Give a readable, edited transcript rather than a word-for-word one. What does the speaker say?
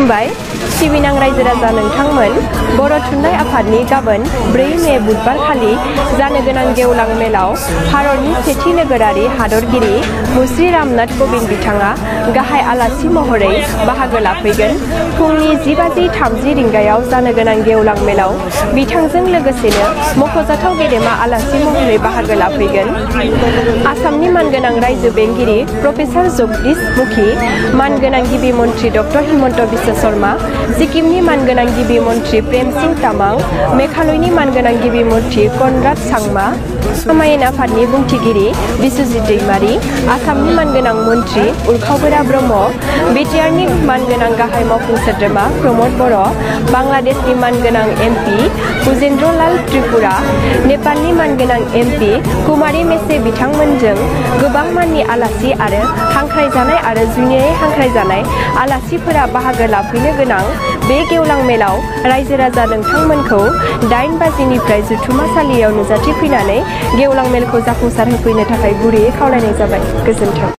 खुलुमबाय सिबिनां रायजो राजा नोंथांमोन बर' थुनलाइ आफादनि गाबोन 4 मे बुधबार खालि जानो गोनां गेवलां मेलाव भारतनि सेथि नोगोरारि हादरगिरि मुश्री रामनाथ कोविंद बिथाङा गाहाय आलासि महरै बाहागो लाफैगोन। फुंनि 10:30 रिंगायाव जानो गोनां गेवलां मेलाव बिथांजों लोगोसेनो मख'जाथाव गेदेमा आलासि महरै बाहागो लाफैगोन। आसामनि मानगोनां रायजो बेंगिरि प्रफेसार जगदीश मुखी, मानगोनां गिबि मन्त्रि डक्टर हिमन्त बिश्व शर्मा, सिक्किमनि मानगोनां गिबि मन्त्रि प्रेम सिंह तामां, मेघालयनि मानगोनां गिबि मन्त्रि कनराड सांमा, आमायेन आफादनि बुंथिगिरि बिस्वजित दैमारी, आसामनि मानगोनां मन्त्रि उर्खावगोरा ब्रह्म, बिटिआरनि मानगोनां गाहाय मावफुं सोद्रोमा प्रमद बर', बांलादेशनि मानगोनां एमपि उजेन्द्र लाल त्रिपुरा, नेपालनि मानगोनां एमपि कुमारी मेसे बिथांमोनजों गोबां माननि आलासि आरो हांख्रायजानाय आरो जुनियायै हांख्रायजानाय आलासिफोरा बाहागो लाफैनो गोनां बे गेवलां मेलाव रायजो राजा नोंथांमोनखौ 8 बाजिनिफ्राय जुथुमासालियाव नुजाथिफैनानै गेवलां मेलखौ जाफुंसार होफैनो थाखाय गुरैयै खावलायनाय जाबाय। गोजोन्थों।